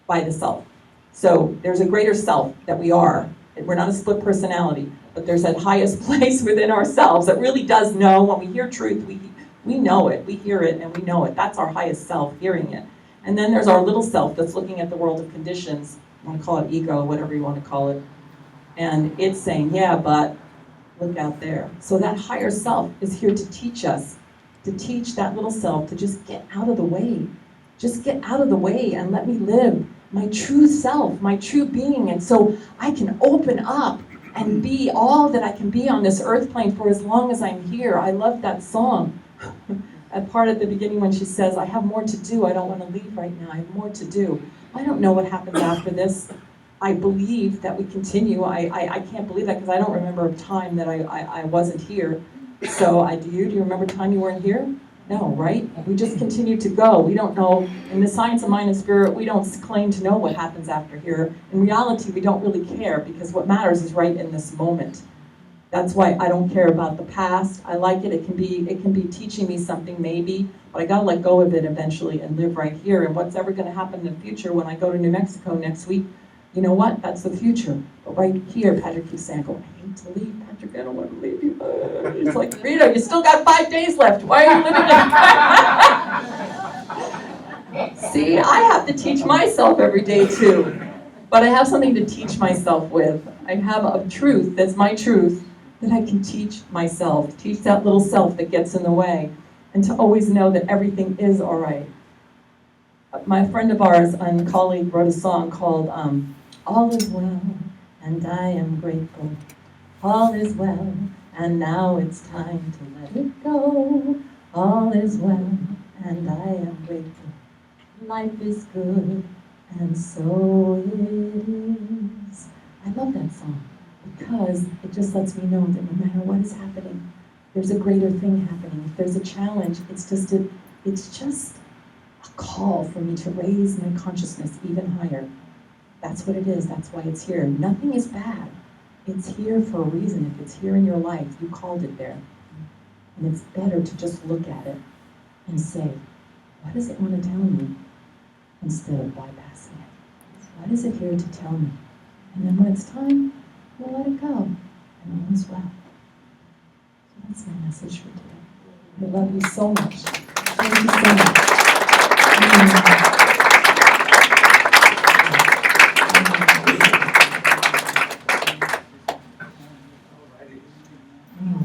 by the self. So there's a greater self that we are. We're not a split personality, but there's that highest place within ourselves that really does know. When we hear truth, we know it, we hear it, and we know it. That's our highest self hearing it. And then there's our little self that's looking at the world of conditions. You want to call it ego, whatever you want to call it. And it's saying, yeah, but look out there. So that higher self is here to teach us, to teach that little self to just get out of the way. Just get out of the way and let me live my true self, my true being. And so I can open up and be all that I can be on this earth plane for as long as I'm here. I love that song. A part at the beginning when she says, I have more to do. I don't want to leave right now. I have more to do. I don't know what happens after this. I believe that we continue. I can't believe that because I don't remember a time that I wasn't here. So do you? Do you remember a time you weren't here? No, right? We just continue to go. We don't know. In the science of mind and spirit, we don't claim to know what happens after here. In reality, we don't really care because what matters is right in this moment. That's why I don't care about the past. I like it. It can be teaching me something maybe, but I gotta let go of it eventually and live right here. And what's ever gonna happen in the future when I go to New Mexico next week, you know what? That's the future. But right here, Patrick keeps saying, I hate to leave, Patrick. I don't want to leave you. He's like, Rita, you still got 5 days left. Why are you living in See, I have to teach myself every day too. But I have something to teach myself with. I have a truth that's my truth that I can teach myself. Teach that little self that gets in the way. And to always know that everything is all right. My friend of ours and colleague wrote a song called All is Well, and I am grateful. All is well, and now it's time to let it go. All is well, and I am grateful. Life is good, and so it is. I love that song because it just lets me know that no matter what is happening, there's a greater thing happening. If there's a challenge, it's just a call for me to raise my consciousness even higher. That's what it is. That's why it's here. Nothing is bad. It's here for a reason. If it's here in your life, you called it there. And it's better to just look at it and say, what does it want to tell me? Instead of bypassing it. What is it here to tell me? And then when it's time, we'll let it go. And all is well. So that's my message for today. I love you so much. Thank you so much.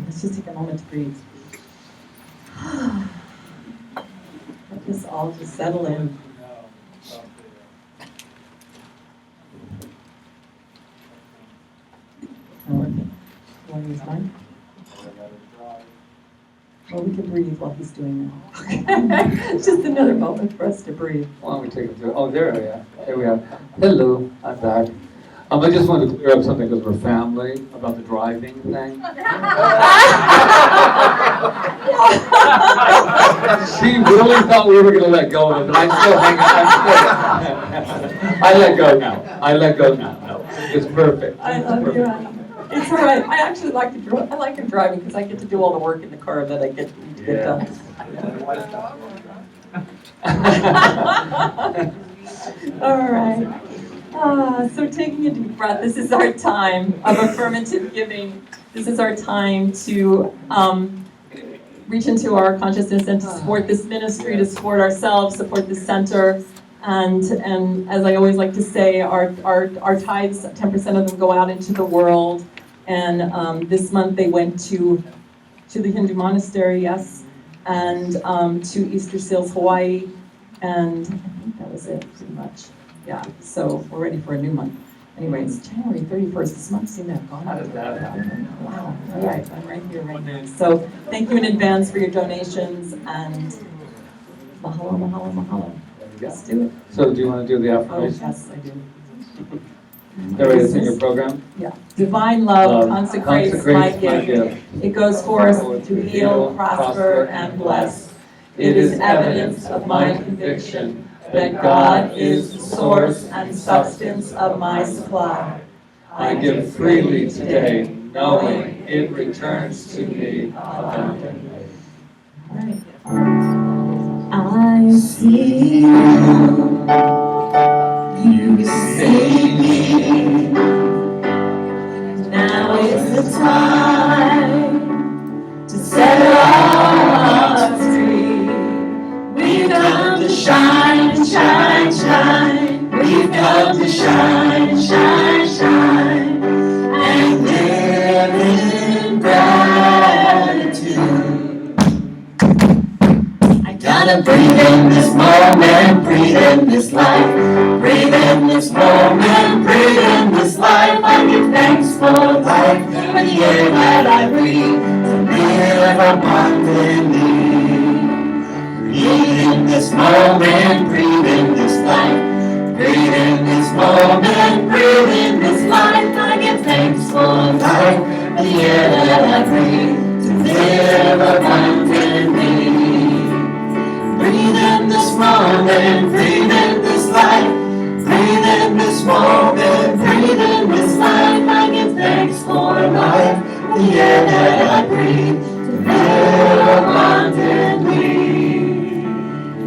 Let's just take a moment to breathe. Let this all just settle in. Want to use mine? Well, we can breathe while he's doing that. It's just another moment for us to breathe. Why don't we take it through? Oh, there we are. There we are. Hello, I'm back. I just wanted to clear up something because we're family about the driving thing. She really thought we were going to let go of it, but I'm still hanging on. I let go now. I let go now. No, it's perfect. I love you. It's all right. I actually like to drive. I like driving because I get to do all the work in the car that I need to get done. All right. So taking a deep breath, this is our time of affirmative giving. This is our time to reach into our consciousness and to support this ministry, to support ourselves, support the center. And as I always like to say, our tithes, 10% of them go out into the world. And this month they went to the Hindu monastery, yes, and to Easter Seals, Hawaii. And I think that was it, pretty much. Yeah, so we're ready for a new month. Anyway, it's January 31st. This month seemed to have gone. How did that happen? Wow, all right, I'm right here, right now. So thank you in advance for your donations, and mahalo, mahalo, mahalo. Let's do it. So do you want to do the Oh, affirmation? yes, I do. There it is in your program. Yeah. Divine love consecrates my gift. It goes forth to heal, prosper, and bless. It is evidence of my conviction that God is the source and substance of my supply. I give freely today, knowing it returns to me abundantly. All right. I see you. You save me. Now is the time to set our hearts free. We've come to shine, shine, shine. We've come to shine, shine, shine. And live in gratitude. I gotta breathe in this moment, breathe in this life. Breathe in this moment, breathe in this life. I give thanks for life, for the air that I breathe, to live abundantly. Breathe in this moment, breathe in this life. Breathe in this moment, breathe in this life. I give thanks for life, for the air that I breathe, to live abundantly. Breathe in this moment, breathe in this life. Breathe in this moment, breathe in this life. I give thanks for life, the air that I breathe, to live abundantly.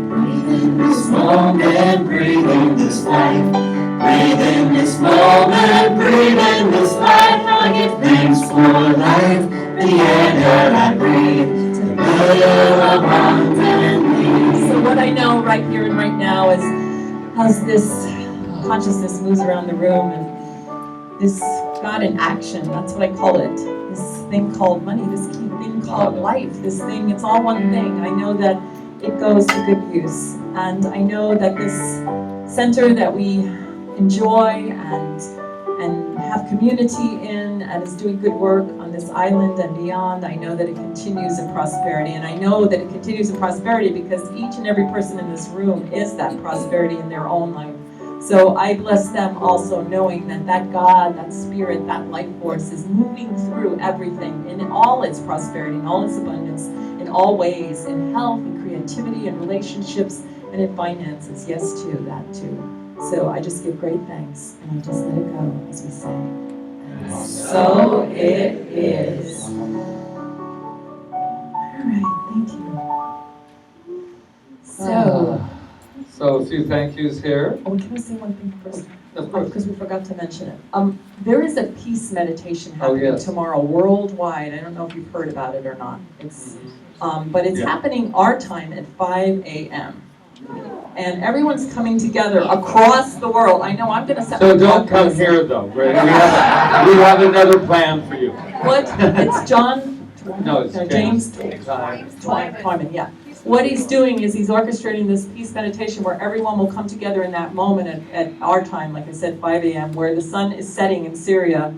Breathe in this moment, breathe in this life. Breathe in this moment, breathe in this life. I give thanks for life, the air that I breathe, to live abundantly. So what I know right here and right now is as this consciousness moves around the room and this God in action, that's what I call it. This thing called money, this key thing called life, this thing, it's all one thing. I know that it goes to good use. And I know that this center that we enjoy and have community in and is doing good work on this island and beyond, I know that it continues in prosperity. And I know that it continues in prosperity because each and every person in this room is that prosperity in their own life. So I bless them also knowing that that God, that spirit, that life force is moving through everything in all its prosperity, in all its abundance, in all ways, in health, in creativity, in relationships, and in finances. Yes, too, that too. So I just give great thanks, and I just let it go as we sing. And so it is. All right, thank you. So a few thank yous here. Oh, can I say one thing first? Of course. Because we forgot to mention it. There is a peace meditation happening yes. tomorrow worldwide. I don't know if you've heard about it or not. It's, but it's happening our time at 5 a.m. And everyone's coming together across the world. I know I'm going to set So my don't come focus. here though, right? We have another plan for you. What? It's John? No, it's James Twyman. Twyman, yeah. What he's doing is he's orchestrating this peace meditation where everyone will come together in that moment at our time, like I said, 5 a.m., where the sun is setting in Syria,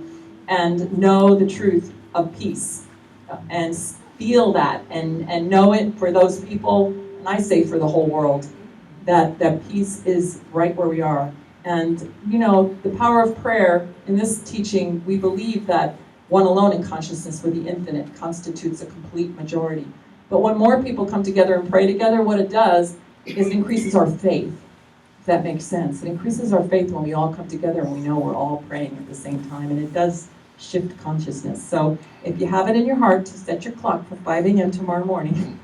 and know the truth of peace, and feel that, and know it for those people, and I say for the whole world, that peace is right where we are. And, you know, the power of prayer, in this teaching, we believe that one alone in consciousness with the infinite constitutes a complete majority. But when more people come together and pray together, what it does is it increases our faith, if that makes sense. It increases our faith when we all come together and we know we're all praying at the same time, and it does shift consciousness. So if you have it in your heart to set your clock for 5 a.m. tomorrow morning,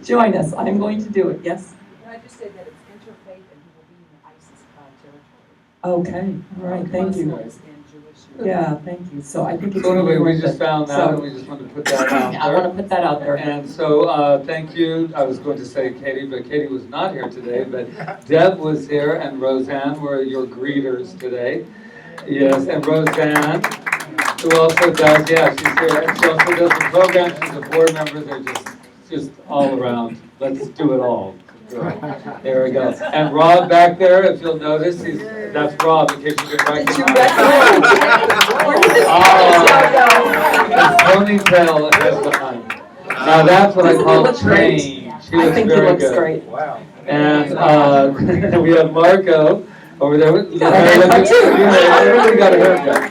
join us. I'm going to do it. Yes? I just say that it's interfaith and he will be in the ISIS territory. Okay. All right. Thank you. Muslims and Jewish. Yeah, thank you. So I think it's So anyway, we really just good. found that and we just wanted to put that out I want to put that out there. And so thank you. I was going to say Katie, but Katie was not here today. But Deb was here and Roseanne were your greeters today. Yes, and Roseanne, who also does, yeah, she's here. And she also does the program. She's a board member. They're just all around. Let's do it all. There we go. And Rob back there, if you'll notice, that's Rob, in case you can recognize him. His ponytail is behind. Now that's what I call change. He I looks think he very looks good. great. Wow. And we have Marco over there. Everybody got a haircut.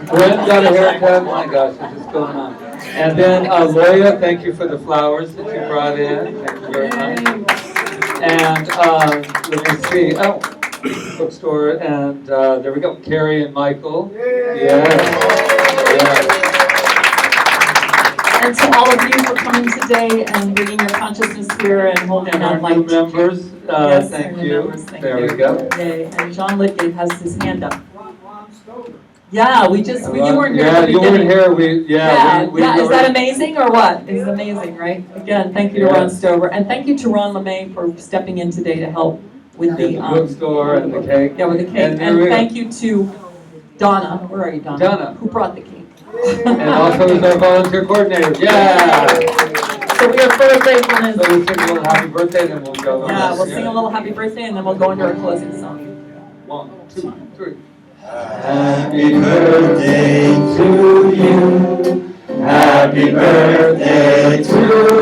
Gwen got a haircut. My gosh, what's just going on? And then Loya, thank you for the flowers that you brought in. Thank you very much. And let me see. Oh, bookstore. And there we go. Carrie and Michael. Yes. And to all of you for coming today and bringing your consciousness here and holding And our that new light. members, Yes, thank our new you. members, thank There you. we go. Yay. And John Lidgate has his hand up. Yeah, you weren't here Yeah, at the you weren't beginning. here, Is that amazing or what? It's amazing, right? Again, thank you to Ron Stover, and thank you to Ron LeMay for stepping in today to help with the bookstore and the cake. Yeah, with the cake. And thank you to Donna. Where are you, Donna? Donna. Who brought the cake? And also is our volunteer coordinator. Yeah. So we are full of gratefulness. So we sing a little happy birthday, and then we'll go. Yeah, we'll sing a little happy birthday, and then we'll go into our closing song. 1, 2, 3. Happy birthday to you. Happy birthday to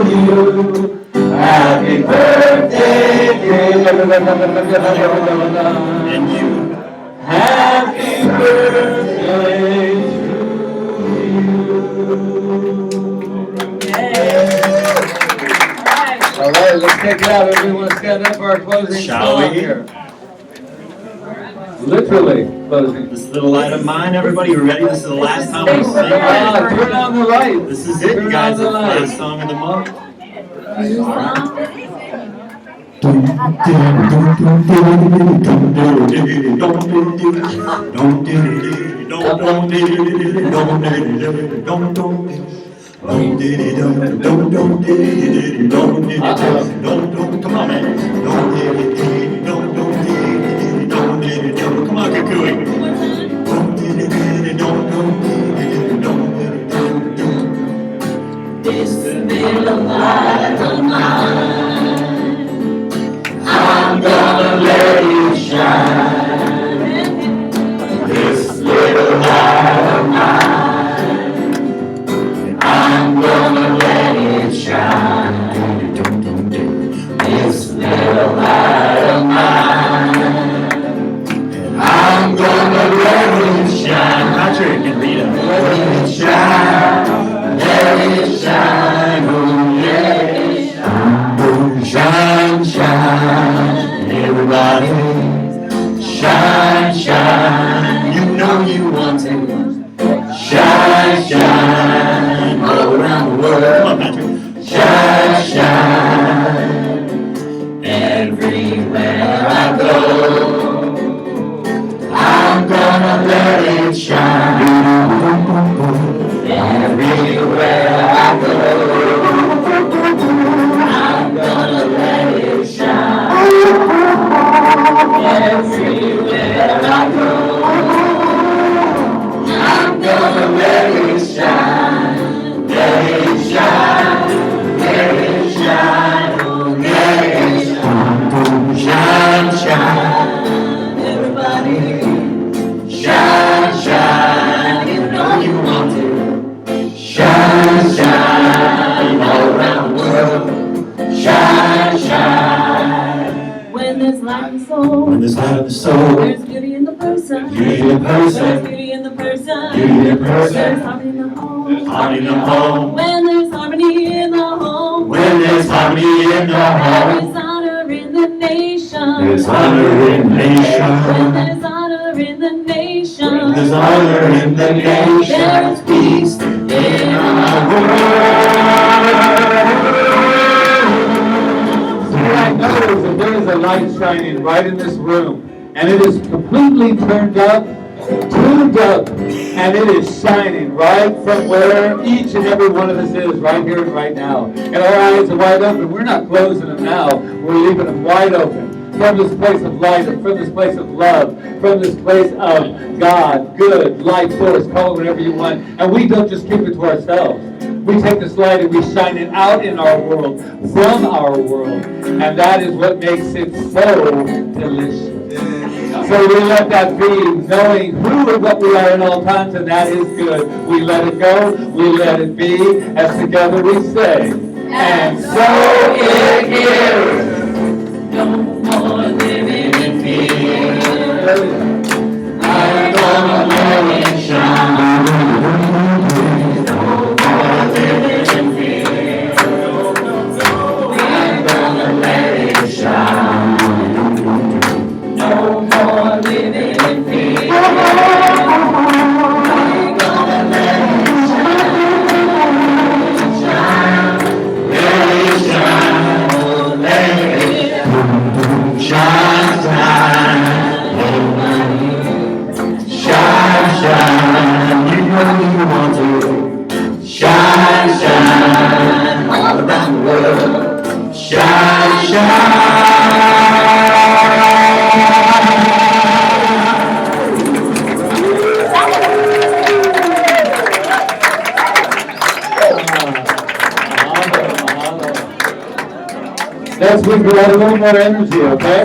you. Happy birthday, dear. And you. Happy birthday to you. All right, let's take it out. Everyone stand up for our closing Shall song we? here. Literally closing. This little light of mine, everybody, you ready? This is the last time we sing. Turn on the light. This is it, you guys. It's the last song of the month. Come on, man. Come on, Kaua'i. This little light of mine, I'm gonna let it shine. This little light of mine, I'm gonna let it shine. This little light of mine, I'm gonna let it shine. Patrick and Rita. Let it shine. Let it shine, oh let it shine, oh shine, shine, everybody, shine, shine, you know you want to, shine, shine, all around the world, shine, shine, everywhere I go, I'm gonna let it shine. Everywhere I go, I'm gonna let it shine. Everywhere I go, I'm gonna let it shine. Let it shine, let it shine, oh let it shine. Shine, shine, everybody, shine, shine, you know you want to. Shine, shine, all around the world. Shine, shine. When there's light in the soul, When there's light in the soul, there's beauty in the person. beauty in the person, There's beauty in the person. beauty in the person, There's harmony in the home. harmony in the home. When there's harmony in the home, When there's harmony in the home, there's honor in the nation. there's honor in the When nation. there's honor in the nation, There's honor in the nation. there's peace in our What I know is that there is a light shining right in this room, and it is completely turned up, tuned up, and it is shining right from where each and every one of us is, right here and right now. And our eyes are wide open. We're not closing them now. We're leaving them wide open. From this place of light, and from this place of love, from this place of God, good, light, force, call it whatever you want. And we don't just keep it to ourselves. We take this light and we shine it out in our world, from our world. And that is what makes it so delicious. So we let that be, knowing who and what we are in all times, and that is good. We let it go, we let it be, as together we say, and so it is. no more living in fear. I'm gonna let it shine. No more living in fear. I'm gonna let it shine. No more living in fear. I'm gonna let it shine. Next week we'll have a little more energy, okay?